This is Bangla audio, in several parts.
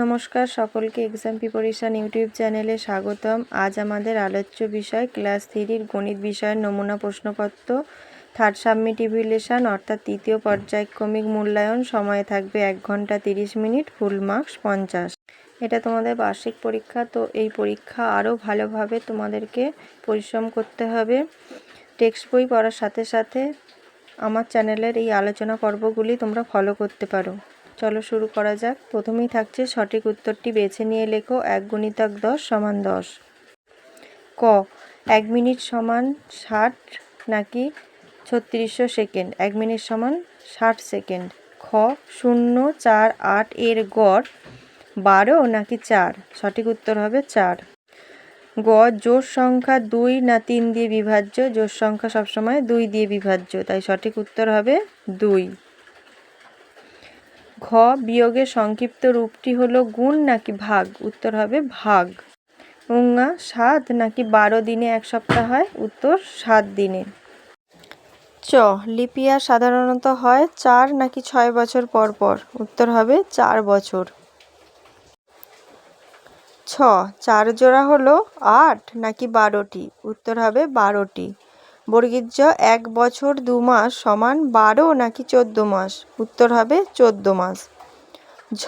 নমস্কার সকলকে এক্সাম প্রিপারেশন ইউটিউব চ্যানেলে স্বাগতম। আজ আমাদের আলোচ্য বিষয় ক্লাস 3 গণিত বিষয়ের নমুনা প্রশ্নপত্র থার্ড সাবমিটিভিলেশন অর্থাৎ তৃতীয় পর্যায়ক্রমিক মূল্যায়ন। সময় থাকবে 1 ঘন্টা 30 মিনিট, ফুল মার্কস 50। এটা তোমাদের বার্ষিক পরীক্ষা, তো এই পরীক্ষা আরও ভালোভাবে তোমাদেরকে পরিশ্রম করতে হবে। টেক্সট বই পড়ার সাথে সাথে আমার চ্যানেলের এই আলোচনা পর্বগুলি তোমরা ফলো করতে পারো। চলো শুরু করা যাক। প্রথমেই থাকছে সঠিক উত্তরটি বেছে নিয়ে লেখো। 1 × 10 = 10। ক 1 মিনিট সমান 60 নাকি 3600 সেকেন্ড? 1 মিনিট সমান 60 সেকেন্ড। খ 0, 4, 8 এর গড় 12 নাকি 4? সঠিক উত্তর হবে 4। গ জোড় সংখ্যা 2 না 3 দিয়ে বিভাজ্য? জোড় সংখ্যা সবসময় 2 দিয়ে বিভাজ্য, তাই সঠিক উত্তর হবে 2। ঘ বিয়োগের সংক্ষিপ্ত রূপটি হলো গুণ নাকি ভাগ? উত্তর হবে ভাগ। 7 নাকি 12 দিনে 1 সপ্তাহ হয়? উত্তর 7 দিনে। চ লিপ ইয়ার সাধারণত হয় 4 নাকি 6 বছর পর পর? উত্তর হবে 4 বছর। ছ 4 জোড়া হলো 8 নাকি 12টি? উত্তর হবে 12টি। বর্গীর জ 1 বছর 2 মাস সমান 12 নাকি 14 মাস? উত্তর হবে 14 মাস। ঝ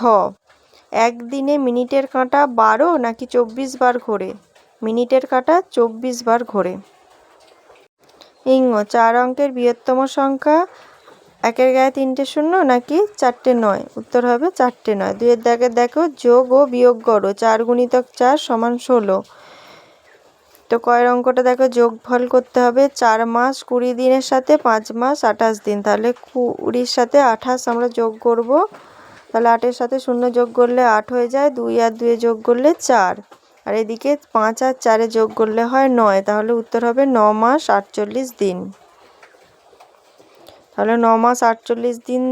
1 দিনে মিনিটের কাঁটা 12 নাকি 24 বার ঘোরে? মিনিটের কাঁটা 24 বার ঘোরে। 4 অঙ্কের বৃহত্তম সংখ্যা 1-এর গায়ে 3টে শূন্য নাকি 4টে 9? উত্তর হবে 4টে 9। 2-এর দাগে দেখো যোগ ও বিয়োগ করো। 4 × 4 = 16। তো কয়ের অঙ্কটা দেখো যোগফল করতে হবে। 4 মাস 20 দিনের সাথে 5 মাস 28 দিন, তাহলে 20-র সাথে 28 আমরা যোগ করব। তাহলে 8-এর সাথে 0 যোগ করলে 8 হয়ে যায়। 2 আর 2 যোগ করলে 4, আর এদিকে 5 আর 4 যোগ করলে হয় 9। তাহলে উত্তর হবে 9 মাস 48 দিন। তাহলে 9 মাস 48 দিন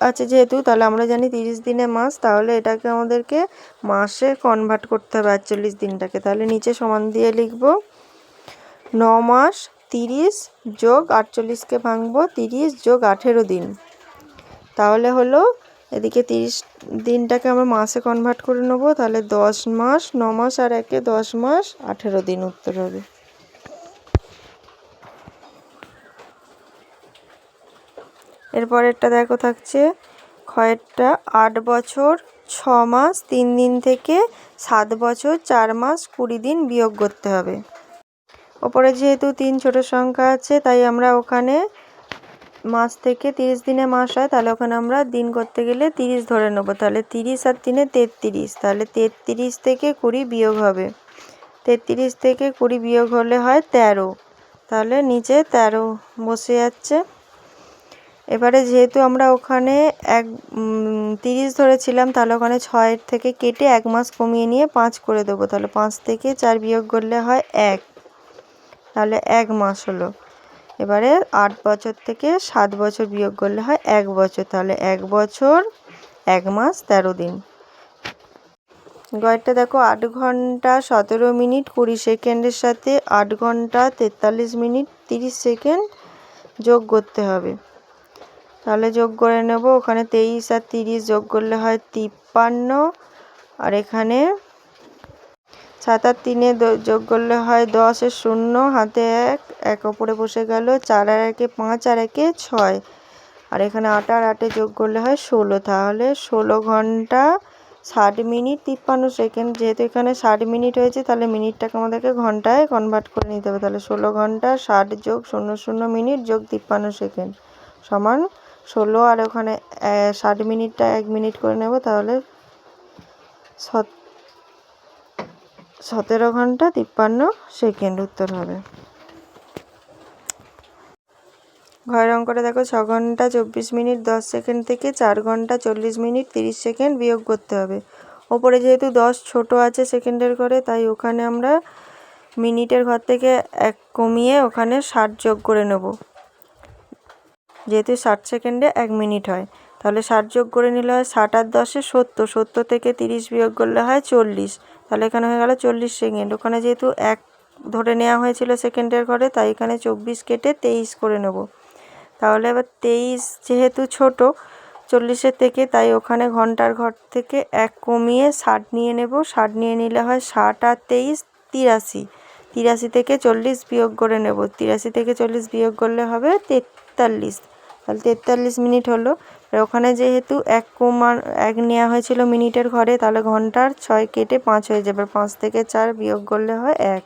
আছে যেহেতু, তাহলে আমরা জানি 30 দিনে মাস, তাহলে এটাকে আমাদেরকে মাসে কনভার্ট করতে হবে 48 দিনটাকে। তাহলে নিচে সমান দিয়ে লিখব 9 মাস 30 যোগ 48কে ভাঙবো 30 যোগ 18 দিন। তাহলে হলো এদিকে 30 দিনটাকে আমরা মাসে কনভার্ট করে নেব। তাহলে 10 মাস, 9 মাস আর 1-এ 10 মাস 18 দিন উত্তর হবে। এরপরেরটা দেখো থাকছে ক্ষয়েরটা 8 বছর 6 মাস 3 দিন থেকে 7 বছর 4 মাস 20 দিন বিয়োগ করতে হবে। ওপরে যেহেতু 3 ছোট সংখ্যা আছে, তাই আমরা ওখানে মাস থেকে 30 দিনে মাস হয়, তাহলে ওখানে আমরা দিন করতে গেলে 30 ধরে নেব। তাহলে 30 আর 3-এ 33, তাহলে 33 থেকে 20 বিয়োগ হবে। 33 থেকে 20 বিয়োগ হলে হয় 13, তাহলে নিচে 13 বসে যাচ্ছে। এবারে যেহেতু আমরা ওখানে 30 ধরেছিলাম, তাহলে ওখানে 6 থেকে কেটে 1 মাস কমিয়ে নিয়ে 5 করে দেবো। তাহলে 5 থেকে 4 বিয়োগ করলে হয় 1, তাহলে 1 মাস হলো। এবারে 8 বছর থেকে 7 বছর বিয়োগ করলে হয় 1 বছর, তাহলে 1 বছর 1 মাস 13 দিন। গয়েরটা দেখো 8 ঘন্টা 17 মিনিট 20 সেকেন্ডের সাথে 8 ঘন্টা 43 মিনিট 30 সেকেন্ড যোগ করতে হবে। তাহলে যোগ করে নেব। ওখানে 23 আর 30 যোগ করলে হয় 53, আর এখানে 7 আর 3-এ যোগ করলে হয় 10, এর 0 হাতে 1 ওপরে বসে গেল। 4 আর 1-এ 5 আর 1-এ 6, আর এখানে 8 আর 8-এ যোগ করলে হয় 16। তাহলে 16 ঘন্টা 60 মিনিট 53 সেকেন্ড। যেহেতু এখানে 60 মিনিট হয়েছে, তাহলে মিনিটটাকে আমাদেরকে ঘন্টায় কনভার্ট করে নিতে হবে। তাহলে 16 ঘন্টা 60 যোগ 00 মিনিট যোগ 53 সেকেন্ড সমান 16, আর ওখানে 60 মিনিটটা 1 মিনিট করে নেব। তাহলে 17 ঘন্টা 53 সেকেন্ড উত্তর হবে। ঘরের অঙ্কটা দেখো 6 ঘন্টা 24 মিনিট 10 সেকেন্ড থেকে 4 ঘন্টা 40 মিনিট 30 সেকেন্ড বিয়োগ করতে হবে। ওপরে যেহেতু 10 ছোট আছে সেকেন্ডের ঘরে, তাই ওখানে আমরা মিনিটের ঘর থেকে 1 কমিয়ে ওখানে 60 যোগ করে নেব। যেহেতু 60 সেকেন্ডে 1 মিনিট হয়, তাহলে 60 যোগ করে নিলে হয় 60 আর 10-এ 70, 70 থেকে 30 বিয়োগ করলে হয় 40, তাহলে এখানে হয়ে গেল 40 সেকেন্ড। ওখানে যেহেতু 1 ধরে নেওয়া হয়েছিল সেকেন্ডের ঘরে, তাই এখানে 24 কেটে 23 করে নেব। তাহলে এবার 23 যেহেতু ছোট, 40-এর থেকে, তাই ওখানে ঘন্টার ঘর থেকে 1 কমিয়ে 60 নিয়ে নেব। 60 নিয়ে নিলে হয় 60 আর 23 83। 83 থেকে 40 বিয়োগ করে নেব। 83 থেকে 40 বিয়োগ করলে হবে 43। তাহলে 43 মিনিট হলো। আর ওখানে যেহেতু 1 নেওয়া হয়েছিল মিনিটের ঘরে, তাহলে ঘন্টার 6 কেটে 5 হয়ে যাবে। 5 থেকে 4 বিয়োগ করলে হয় 1।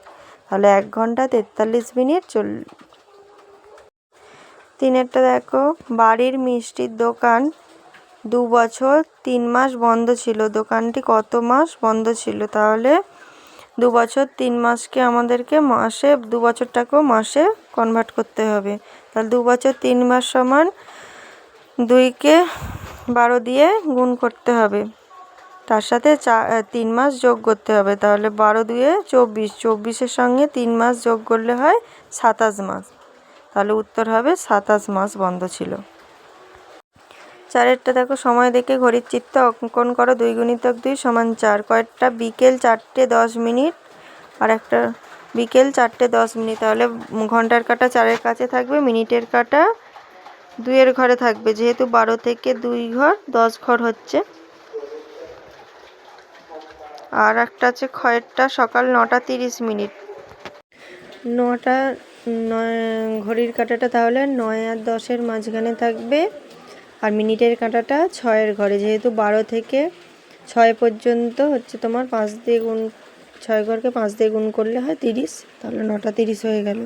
তাহলে 1 ঘন্টা 43 মিনিট 3-এরটা দেখো, বাড়ির মিষ্টির দোকান 2 বছর 3 মাস বন্ধ ছিল। দোকানটি কত মাস বন্ধ ছিল? তাহলে 2 বছর 3 মাসকে আমাদেরকে মাসে, 2 বছরটাকেও মাসে কনভার্ট করতে হবে। তাহলে 2 বছর 3 মাস সমান 2কে 12 দিয়ে গুণ করতে হবে, তার সাথে 3 মাস যোগ করতে হবে। তাহলে 12 2-এ 24, 24-এর সঙ্গে 3 মাস যোগ করলে হয় 27 মাস। তাহলে উত্তর হবে 27 মাস বন্ধ ছিল। 4-এরটা দেখো, সময় দেখে ঘড়ির চিত্র অঙ্কন করো। 2 × 2 = 4। কয়েকটা বিকেল 4টে 10 মিনিট আর একটা বিকেল 4টে 10 মিনিট। তাহলে ঘন্টার কাঁটা 4-এর কাছে থাকবে, মিনিটের কাঁটা 2-এর ঘরে থাকবে। যেহেতু 12 থেকে 2 ঘর 10 ঘর হচ্ছে। আর একটা আছে ক্ষয়েরটা, সকাল 9টা 30 মিনিট। 9টা ঘড়ির কাঁটাটা তাহলে 9 আর 10-এর মাঝখানে থাকবে, আর মিনিটের কাঁটাটা 6-এর ঘরে। যেহেতু 12 থেকে 6 পর্যন্ত হচ্ছে তোমার 5 দিয়ে গুণ, 6 ঘরকে 5 দিয়ে গুণ করলে হয় 30। তাহলে 9টা 30 হয়ে গেল।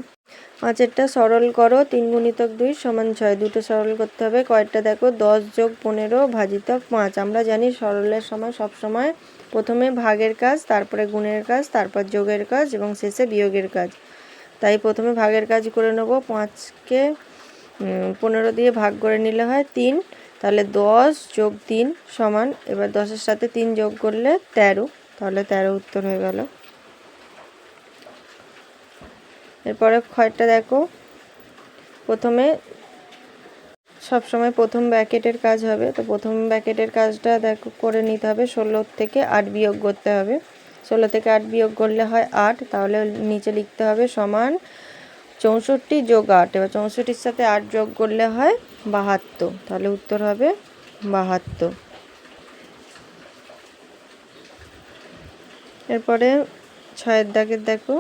5-এরটা সরল করো। 3 × 2 = 6। দুটো সরল করতে হবে। কয়েকটা দেখো, 10 + 15 / 5। আমরা জানি সরলের সময় সব সময় প্রথমে ভাগের কাজ, তারপরে গুণের কাজ, তারপর যোগের কাজ এবং শেষে বিয়োগের কাজ। তাই প্রথমে ভাগের কাজ করে নেব। 5কে 15 দিয়ে ভাগ করে নিলে হয় 3। তাহলে 10 + 3 সমান, এবার 10-এর সাথে 3 যোগ করলে 13। তাহলে 13 উত্তর হয়ে গেল। এরপরে ক্ষয়টা দেখো, প্রথমে সবসময় প্রথম ব্র্যাকেটের কাজ হবে। তো প্রথম ব্র্যাকেটের কাজটা দেখো করে নিতে হবে। 16 থেকে 8 বিয়োগ করতে হবে। 16 থেকে 8 বিয়োগ করলে হয় 8। তাহলে নিচে লিখতে হবে সমান 64 + 8। এবার 64-র সাথে 8 যোগ করলে হয় 72। তাহলে উত্তর হবে 72। এরপরে 6-এর দাগের দেখো,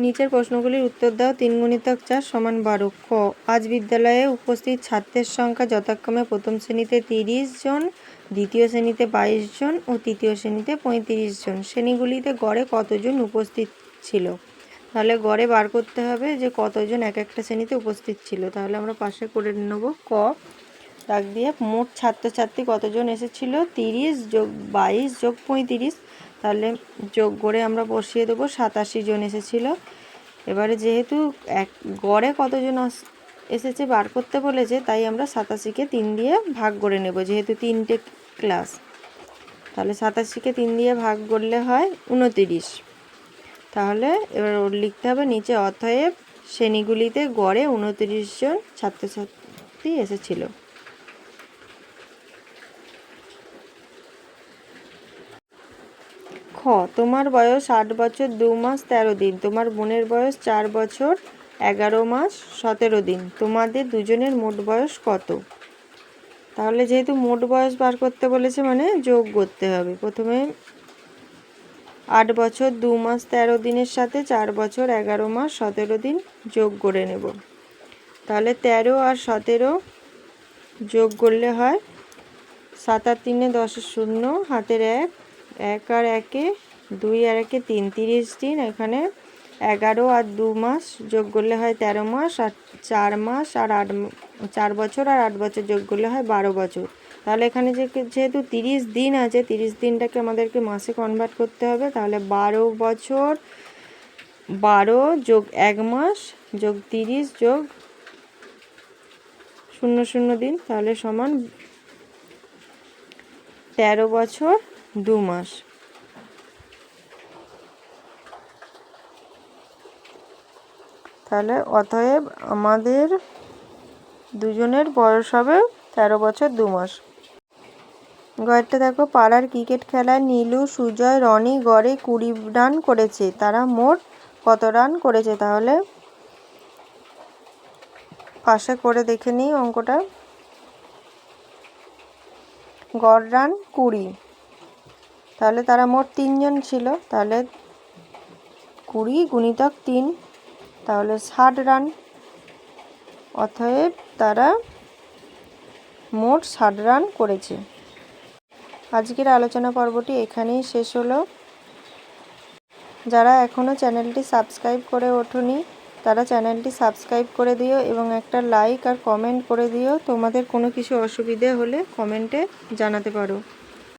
নিচের প্রশ্নগুলির উত্তর দাও। 3 × 4 = 12। ক, আজ বিদ্যালয়ে উপস্থিত ছাত্রের সংখ্যা যথাক্রমে প্রথম শ্রেণীতে 30 জন, দ্বিতীয় শ্রেণীতে 22 জন ও তৃতীয় শ্রেণীতে 35 জন। শ্রেণীগুলিতে গড়ে কতজন উপস্থিত ছিল? তাহলে গড়ে বার করতে হবে যে কতজন এক একটা শ্রেণীতে উপস্থিত ছিল। তাহলে আমরা পাশে করে নেব। ক, দাগ দিয়ে মোট ছাত্রছাত্রী কতজন এসেছিল? 30 + 22 + 35। তাহলে যোগ করে আমরা বসিয়ে দেবো, 87 জন এসেছিল। এবারে যেহেতু গড়ে কতজন এসেছে বার করতে বলেছে, তাই আমরা 87-কে 3 দিয়ে ভাগ করে নেব, যেহেতু 3টে ক্লাস। তাহলে 87-কে 3 দিয়ে ভাগ করলে হয় 29। তাহলে এবার লিখতে হবে নিচে, অতএব শ্রেণীগুলিতে গড়ে 29 জন ছাত্রছাত্রী এসেছিল। খ, তোমার বয়স 8 বছর 2 মাস 13 দিন, তোমার বোনের বয়স 4 বছর 11 মাস 17 দিন। তোমাদের দুজনের মোট বয়স কত? তাহলে যেহেতু মোট বয়স বার করতে বলেছে, মানে যোগ করতে হবে। প্রথমে 8 বছর 2 মাস 13 দিনের সাথে 4 বছর 11 মাস 17 দিন যোগ করে নেব। তাহলে 13 আর 17 যোগ করলে হয় 7 আর 3 10 0, হাতের 1, 1 আর 1 2 আর 1 3, 30 দিন। এখানে 11 আর 2 মাস যোগ করলে হয় 13 মাস, আর 4 মাস আর 4 বছর আর 8 বছর যোগ করলে হয় 12 বছর। তাহলে এখানে যেহেতু 30 দিন আছে, 30 দিনটাকে আমাদেরকে মাসে কনভার্ট করতে হবে। তাহলে 12 বছর 12 যোগ 1 মাস যোগ 30 যোগ 00 দিন, তাহলে সমান 13 বছর 2 মাস। তাহলে অতএব আমাদের দুজনের বয়স হবে 13 বছর 2 মাস। গড়টা দেখো, পাড়ার ক্রিকেট খেলায় নীলু, সুজয়, রনি গড়ে 20 রান করেছে। তারা মোট কত রান করেছে? তাহলে পাশে করে দেখে নিই অঙ্কটা। গড় রান 20, তাহলে তারা মোট 3 জন ছিল, তাহলে 20 গুণিতক 3, তাহলে 60 রান। অতএব তারা মোট 60 রান করেছে। আজকের আলোচনা পর্বটি এখানেই শেষ হলো। যারা এখনও চ্যানেলটি সাবস্ক্রাইব করে ওঠোনি তারা চ্যানেলটি সাবস্ক্রাইব করে দিও এবং একটা লাইক আর কমেন্ট করে দিও। তোমাদের কোনো কিছু অসুবিধে হলে কমেন্টে জানাতে পারো।